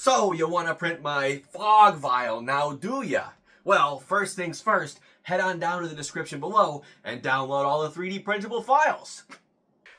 So, you want to print my fog vial now, do ya? Well, first things first, head on down to the description below and download all the 3D printable files.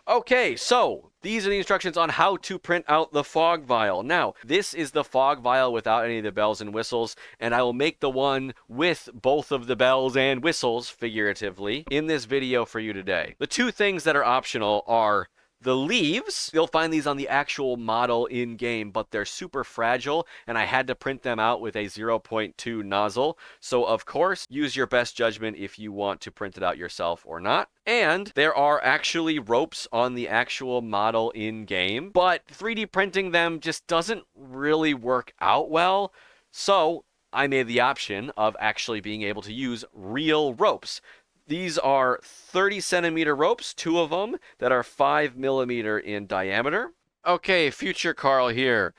Okay, so these are the instructions on how to print out the fog vial. Now, this is the fog vial without any of the bells and whistles, and I will make the one with both of the bells and whistles, figuratively, in this video for you today. The two things that are optional are the leaves. You'll find these on the actual model in-game, but they're super fragile, and I had to print them out with a 0.2 nozzle. So, of course, use your best judgment if you want to print it out yourself or not. And there are actually ropes on the actual model in-game, but 3D printing them just doesn't really work out well. So, I made the option of actually being able to use real ropes. These are 30 centimeter ropes, two of them, that are 5 millimeter in diameter. Okay, future Carl here.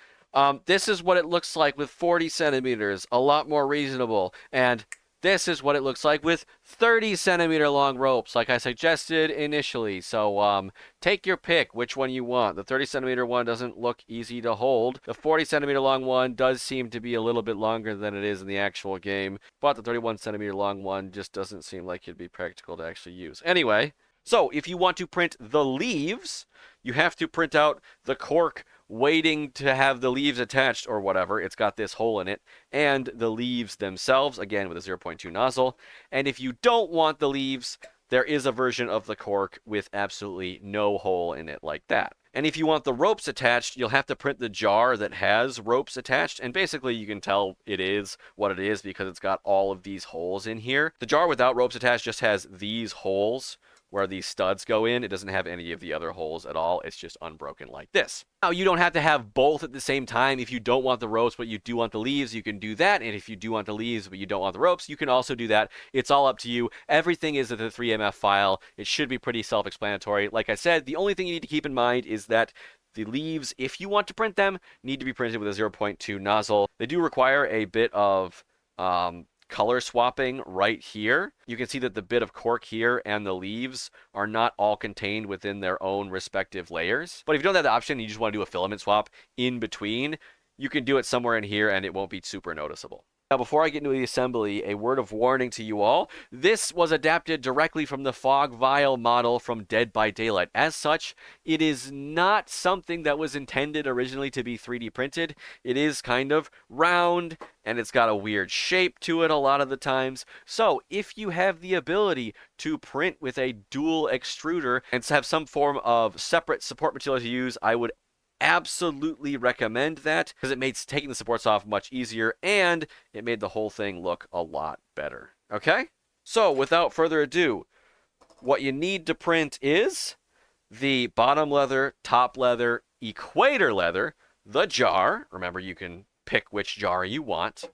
This is what it looks like with 40 centimeters, a lot more reasonable. And this is what it looks like with 30 centimeter long ropes, like I suggested initially. So take your pick, which one you want. The 30 centimeter one doesn't look easy to hold. The 40 centimeter long one does seem to be a little bit longer than it is in the actual game, but the 31 centimeter long one just doesn't seem like it'd be practical to actually use. Anyway, so if you want to print the leaves, you have to print out the cork waiting to have the leaves attached or whatever. It's got this hole in it, and the leaves themselves, again with a 0.2 nozzle. And if you don't want the leaves, there is a version of the cork with absolutely no hole in it like that. And if you want the ropes attached, you'll have to print the jar that has ropes attached. And basically you can tell it is what it is because it's got all of these holes in here. The jar without ropes attached just has these holes where these studs go in. It doesn't have any of the other holes at all. It's just unbroken like this. Now, you don't have to have both at the same time. If you don't want the ropes, but you do want the leaves, you can do that. And if you do want the leaves, but you don't want the ropes, you can also do that. It's all up to you. Everything is in the 3MF file. It should be pretty self-explanatory. Like I said, the only thing you need to keep in mind is that the leaves, if you want to print them, need to be printed with a 0.2 nozzle. They do require a bit of color swapping right here. You can see that the bit of cork here and the leaves are not all contained within their own respective layers. But if you don't have the option, you just want to do a filament swap in between, you can do it somewhere in here and it won't be super noticeable. Now, before I get into the assembly, a word of warning to you all. This was adapted directly from the fog vial model from Dead by Daylight. As such, it is not something that was intended originally to be 3D printed. It is kind of round, and it's got a weird shape to it a lot of the times. So, if you have the ability to print with a dual extruder and have some form of separate support material to use, I would absolutely recommend that because it made taking the supports off much easier and it made the whole thing look a lot better. Okay? So without further ado, what you need to print is the bottom leather, top leather, equator leather, the jar. Remember, you can pick which jar you want.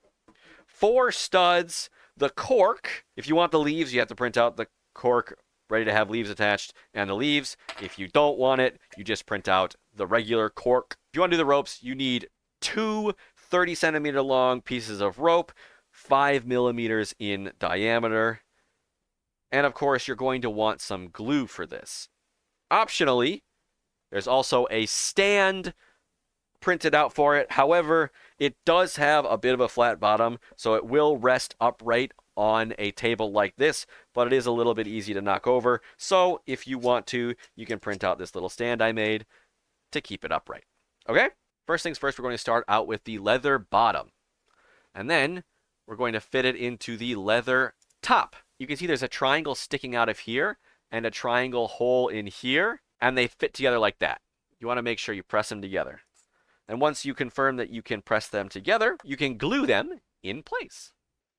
4 studs, the cork. If you want the leaves, you have to print out the cork ready to have leaves attached, and the leaves. If you don't want it, you just print out the regular cork. If you want to do the ropes, you need 2 30 centimeter long pieces of rope, 5 millimeters in diameter. And of course, you're going to want some glue for this. Optionally, there's also a stand printed out for it. However, it does have a bit of a flat bottom, so it will rest upright on a table like this, but it is a little bit easy to knock over. So if you want to, you can print out this little stand I made to keep it upright. Okay? First things first, we're going to start out with the leather bottom. And then we're going to fit it into the leather top. You can see there's a triangle sticking out of here and a triangle hole in here, and they fit together like that. You want to make sure you press them together. And once you confirm that you can press them together, you can glue them in place.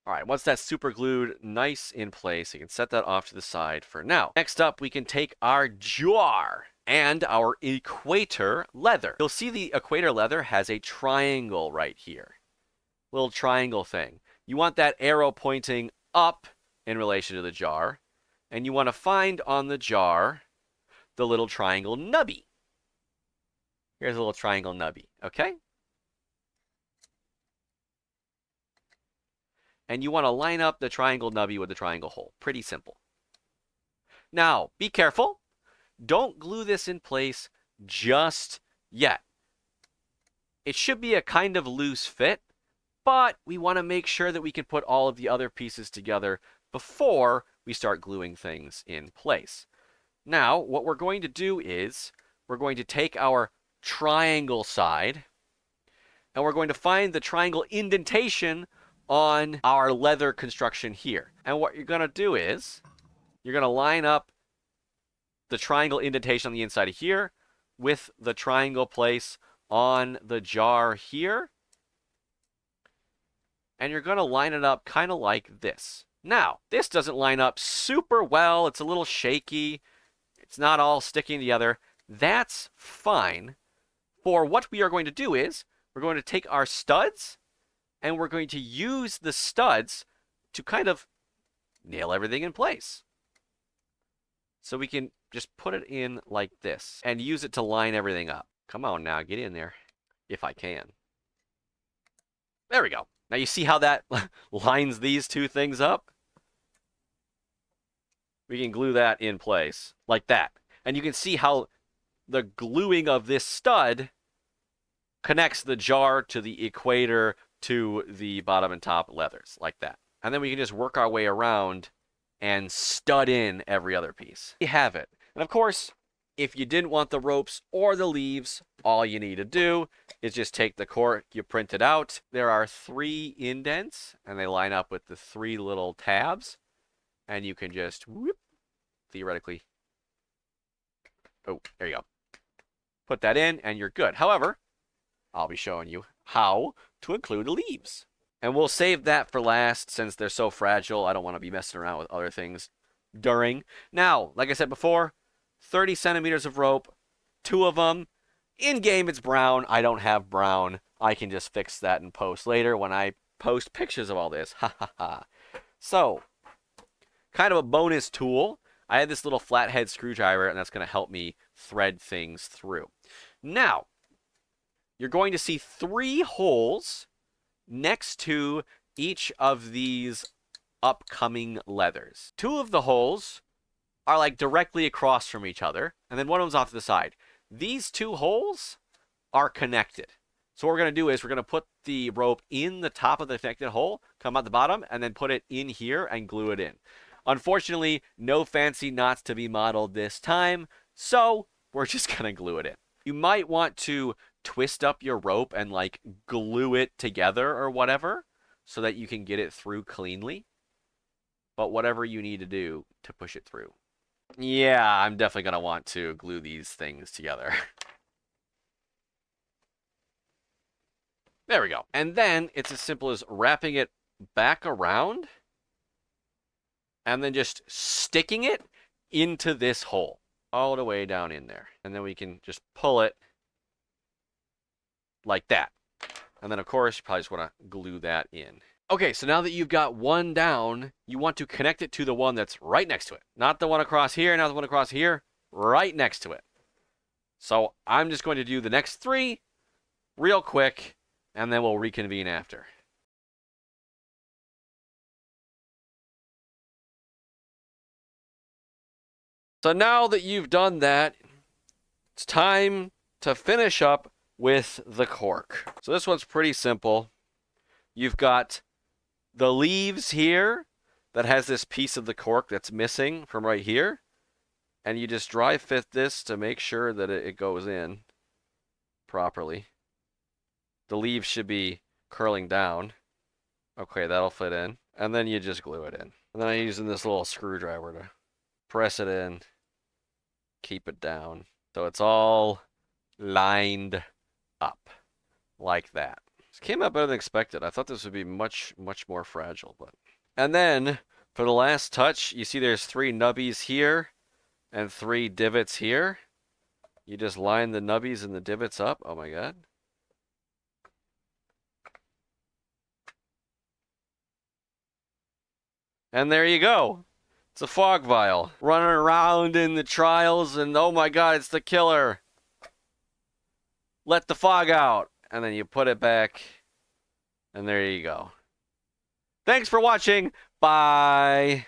All right, once that's super glued nice in place, you can set that off to the side for now. Next up, we can take our jar and our equator leather. You'll see the equator leather has a triangle right here. Little triangle thing. You want that arrow pointing up in relation to the jar, and you want to find on the jar the little triangle nubby. Here's a little triangle nubby, okay? And you want to line up the triangle nubby with the triangle hole. Pretty simple. Now, be careful. Don't glue this in place just yet. it should be a kind of loose fit, but we want to make sure that we can put all of the other pieces together before we start gluing things in place. Now, what we're going to do is we're going to take our triangle side and we're going to find the triangle indentation on our leather construction here. And what you're going to do is you're going to line up the triangle indentation on the inside of here with the triangle place on the jar here. And you're going to line it up kind of like this. Now, this doesn't line up super well. It's a little shaky. It's not all sticking together. That's fine. For what we are going to do is we're going to take our studs and we're going to use the studs to kind of nail everything in place. So we can just put it in like this and use it to line everything up. Come on now, get in there, if I can. There we go. Now you see how that lines these two things up? We can glue that in place like that. And you can see how the gluing of this stud connects the jar to the equator to the bottom and top leathers like that. And then we can just work our way around and stud in every other piece. You have it. And of course, if you didn't want the ropes or the leaves, all you need to do is just take the cork you printed out. There are 3 indents, and they line up with the 3 little tabs. And you can just, whoop, theoretically, oh, there you go. Put that in, and you're good. However, I'll be showing you how to include the leaves. And we'll save that for last, since they're so fragile. I don't want to be messing around with other things during. Now, like I said before, 30 centimeters of rope, 2 of them. In game, it's brown. I don't have brown. I can just fix that in post later when I post pictures of all this. Ha ha ha. So, kind of a bonus tool. I had this little flathead screwdriver, and that's going to help me thread things through. Now, you're going to see 3 holes next to each of these upcoming leathers. 2 of the holes are like directly across from each other, and then one of them's off to the side. These 2 holes are connected. So what we're going to do is we're going to put the rope in the top of the connected hole, come out the bottom, and then put it in here and glue it in. Unfortunately, no fancy knots to be modeled this time, so we're just going to glue it in. You might want to twist up your rope and like glue it together or whatever so that you can get it through cleanly. But whatever you need to do to push it through. Yeah, I'm definitely going to want to glue these things together. There we go. And then it's as simple as wrapping it back around and then just sticking it into this hole all the way down in there. And then we can just pull it like that. And then, of course, you probably just want to glue that in. Okay, so now that you've got one down, you want to connect it to the one that's right next to it. Not the one across here, not the one across here, right next to it. So I'm just going to do the next 3 real quick, and then we'll reconvene after. So now that you've done that, it's time to finish up with the cork. So this one's pretty simple. You've got the leaves here that has this piece of the cork that's missing from right here. And you just dry fit this to make sure that it goes in properly. The leaves should be curling down. Okay, that'll fit in. And then you just glue it in. And then I'm using this little screwdriver to press it in, keep it down. So it's all lined up like that. This came out better than expected. I thought this would be much more fragile, but. And then for the last touch, you see there's 3 nubbies here and 3 divots here. You just line the nubbies and the divots up. Oh my god. And there you go. It's a fog vial. Running around in the trials and oh my god, it's the killer. Let the fog out. And then you put it back. And there you go. Thanks for watching. Bye.